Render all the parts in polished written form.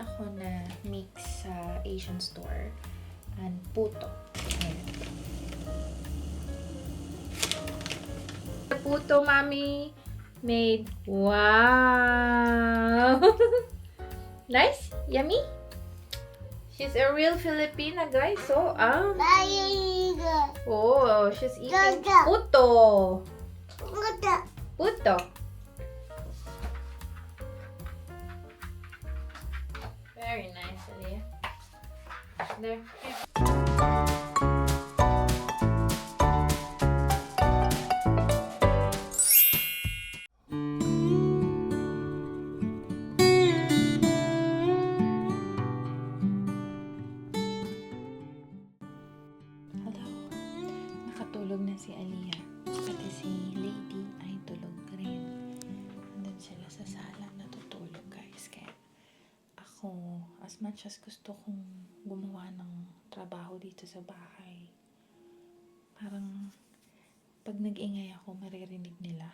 ako na mix sa Asian store and puto. Ayan. Puto, mommy made. Wow! Nice? Yummy? She's a real Filipina, guys. So, oh, she's eating puto. Puto. Very nice, Aliyah. There. Hello. Nakatulog na si Aliyah. Pati si Lady ay tulog rin. Nandun sila sa sala natutulog, guys. Kaya ako, as much as gusto kong gumawa ng trabaho dito sa bahay, parang pag nag-ingay ako, maririnig nila.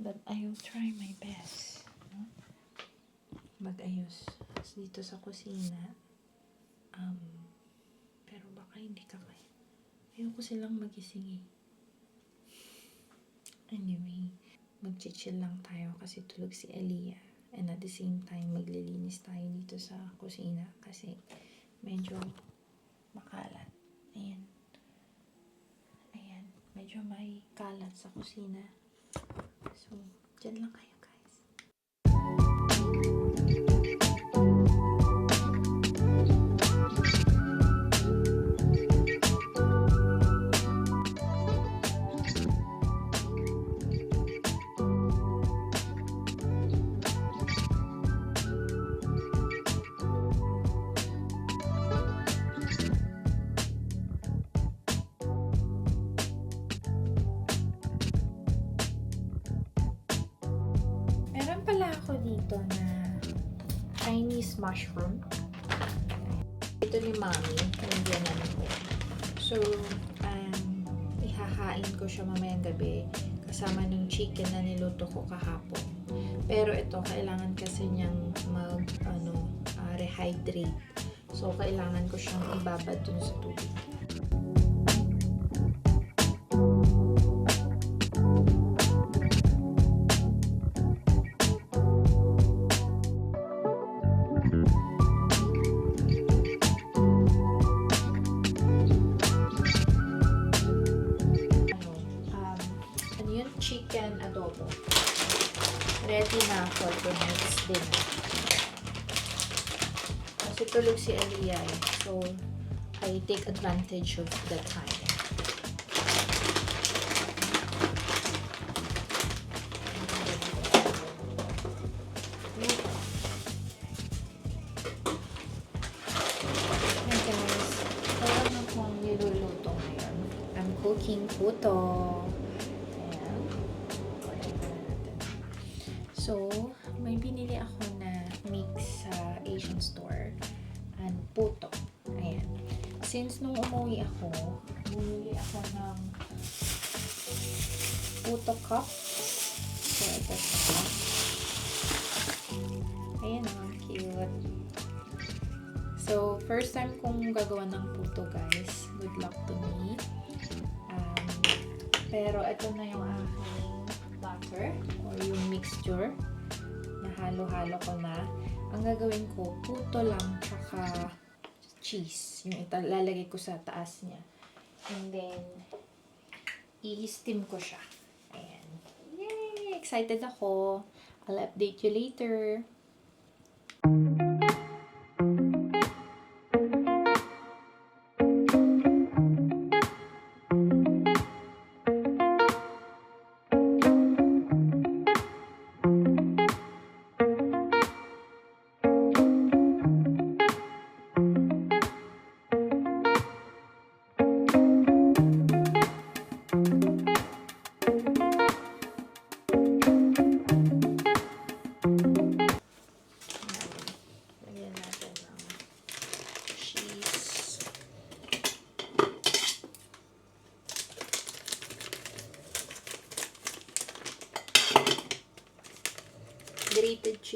But I will try my best. No? Mag-ayos dito sa kusina. Pero baka hindi ka kaya. Ayoko silang magising eh. Anyway, mag-chill lang tayo kasi tulog si Aliyah. And at the same time, maglilinis tayo dito sa kusina kasi medyo makalat. Ayan. Ayan. Medyo may kalat sa kusina. So, dyan lang kayo, guys. Meron pala ako dito na Chinese mushroom. Ito ni Mommy, nandiyan namin ko. So, ihahain ko siya mamayang gabi kasama ng chicken na niluto ko kahapon. Pero ito, kailangan kasi niyang rehydrate. So, kailangan ko siyang ibabad dun sa tubig. Chicken adobo. Ready na for tonight's dinner. Kasi tulog si Aliyah, so I take advantage of the time. Hey guys, parang akong niluluto ngayon. I'm cooking puto. So, may binili ako na mix sa Asian store and puto. Ayan. Since nung umuwi ako, bumili ako ng puto cup. So, ito siya. Ayan ang cute. So, first time kong gagawa ng puto, guys. Good luck to me. Pero ito na yung aking butter or yung mixture na halo-halo ko na. Ang gagawin ko, puto lang tsaka cheese. Yung ilalagay ko sa taas niya. And then, i-steam ko siya. Ayan. Yay! Excited ako. I'll update you later.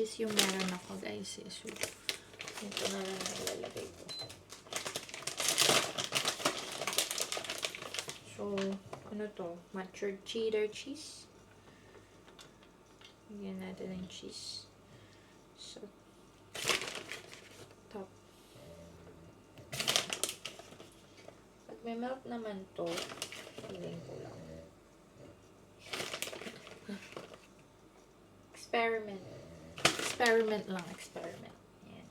cheese yung meron ako, guys. So, ito na lang ilalagay ko. So, ano to? Matured cheddar cheese. Lagyan natin ng cheese. So, top. Pag may melt naman to, lagyan ko lang. Experiment. Experiment lang, experiment. Yan.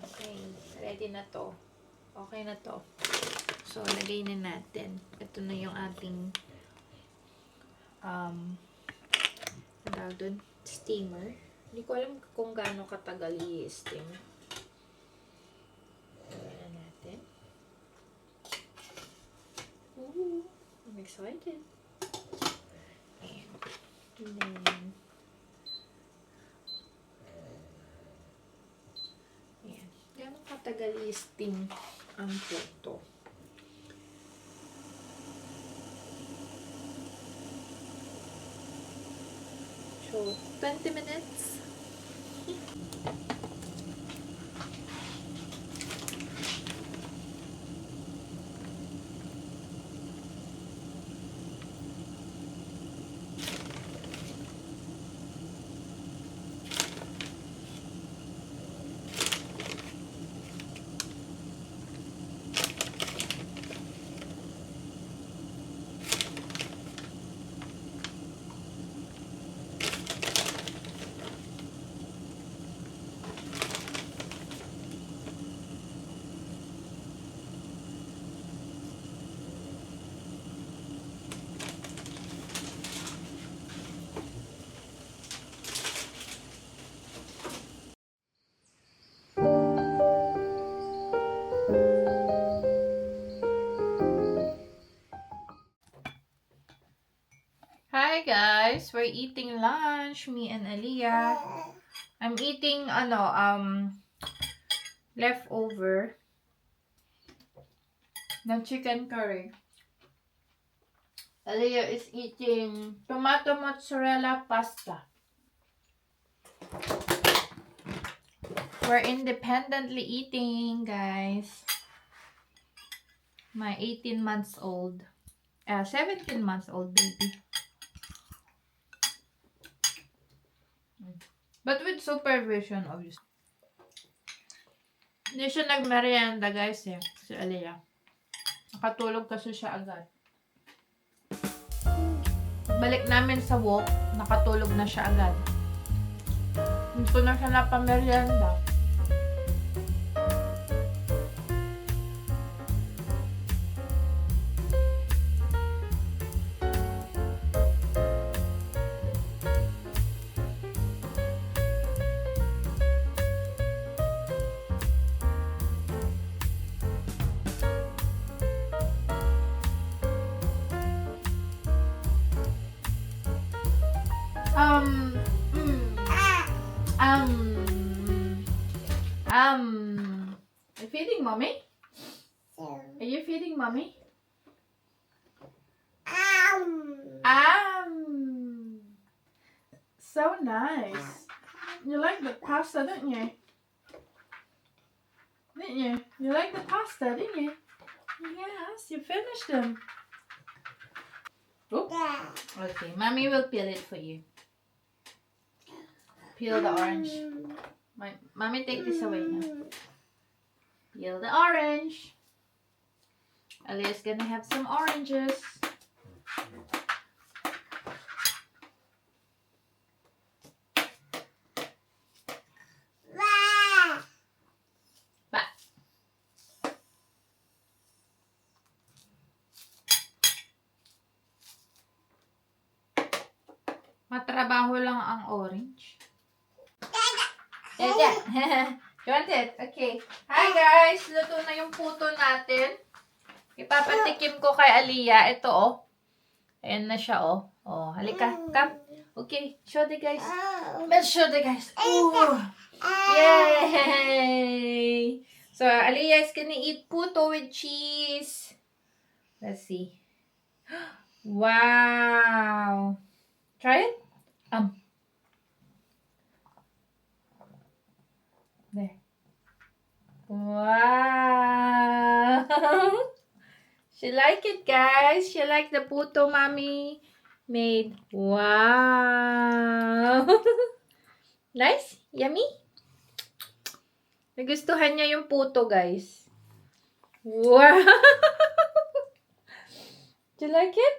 Okay, ready na to. Okay na to. So, lagay na natin. Ito na yung ating tawag dun, steamer. Hindi ko alam kung gaano katagal i-steam. Lagyan na natin. Ooh, I'm excited. And then, ayan. Gaano katagal i-steam ang puto. So, 20 minutes. Hi guys, we're eating lunch, me and Aliyah. I'm eating leftover ng chicken curry. Aliyah is eating tomato mozzarella pasta. We're independently eating, guys. My 18 months old, 17 months old baby. But with supervision, obviously. Hindi siya nagmerienda, guys, eh. Si Aliyah. Nakatulog kasi siya agad. Balik namin sa walk, nakatulog na siya agad. Gusto na siya napamerienda. Are you feeding mommy? Are you feeding mommy? So nice. You like the pasta, didn't you? Didn't you? You like the pasta, didn't you? Yes, you finished them. Oop. Okay, mommy will peel it for you. Peel the orange. Mommy, take this away now. Peel the orange. Aliyah's gonna have some oranges. Matrabaho lang ang orange. Dada. You want it? Okay. Hi guys! Luto na yung puto natin. Ipapatikim ko kay Aliyah. Ito oh. Ayan na siya oh. Oh, halika. Come. Okay. Show the guys. Let's show the guys. Ooh. Yay! So, Aliyah is gonna eat puto with cheese. Let's see. Wow! Try it? There. Wow! She like it, guys. She like the puto mommy made. Wow! Nice? Yummy? Nagustuhan niya yung puto, guys. Wow! Do you like it?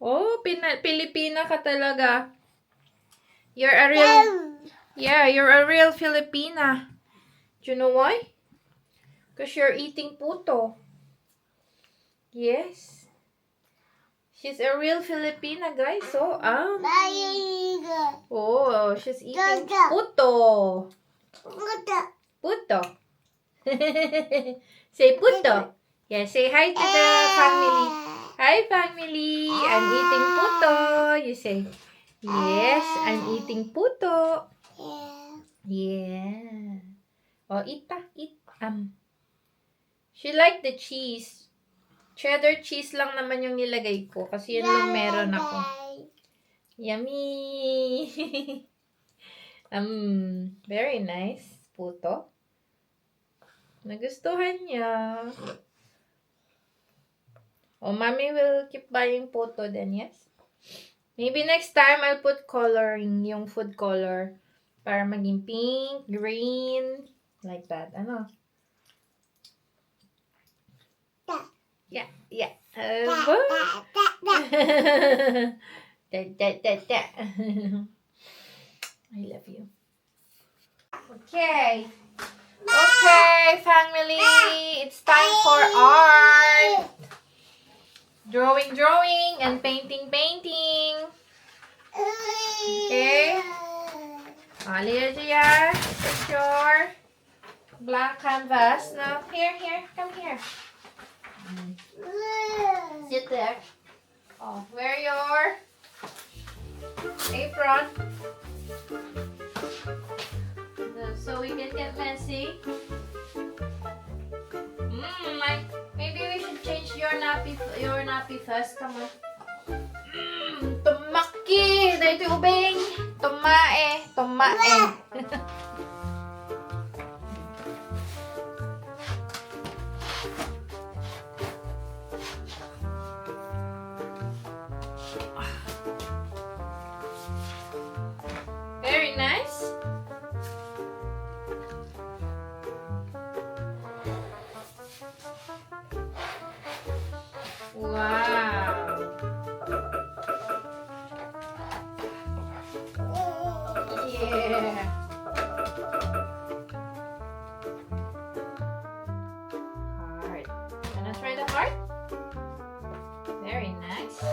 Oh, Pilipina ka talaga. You're a real... Yeah, you're a real Filipina. Do you know why? Because you're eating puto. Yes. She's a real Filipina, guys. So, oh, she's eating puto. Puto. Say puto. Yeah, say hi to the family. Hi, family. I'm eating puto. You say, yes, I'm eating puto. Yeah. Oh, eat. She like the cheese. Cheddar cheese lang naman yung nilagay ko kasi yun lang meron ako. Yummy! Very nice. Puto. Nagustuhan niya. Oh, mommy will keep buying puto then, yes? Maybe next time I'll put coloring, yung food color. Para maging pink, green, like that. Ano? Yeah. I love you. Okay, family. It's time for art. Drawing, and painting. Okay. Alia, picture. Blank canvas. Now, here, come here. Sit there. Oh, wear your apron. So we can get messy. Maybe we should change your nappy first. Come on. Tumaki! Dahil ito ubing. Tumae. Very nice. Wow. Yeah. Heart. Wanna try the heart? Very nice.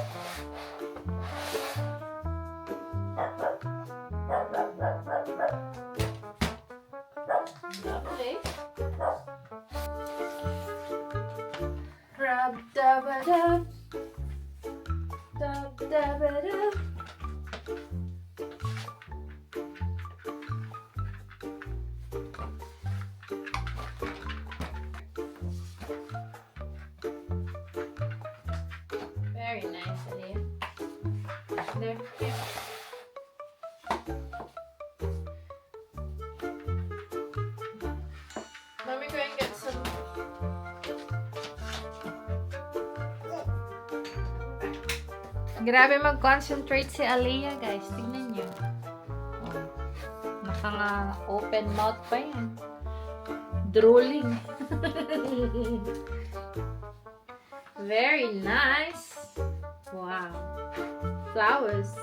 Lovely. Rub-dub-a-dub. Dub-dub-a-dub. Very nice, Alia. There. Let me go and get some. Grabe mag-concentrate si Alia, guys. Tingnan niyo. Oh. Naka-open mouth pa yan. Drooling. Very nice. Wow. Flowers.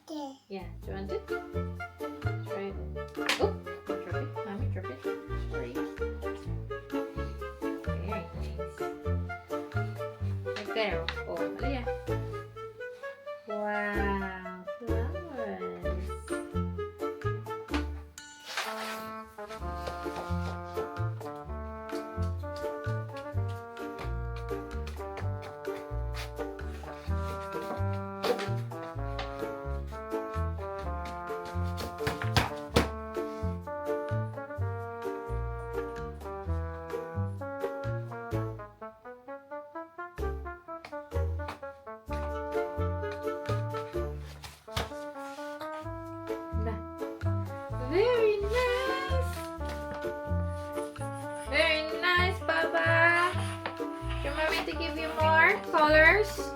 Yeah. Yeah. Do you want it? Try it. Oh, drop it. Mommy, drop it. Sorry. Very nice. Like there. Oh, Alia. Wow. Flowers. Colors?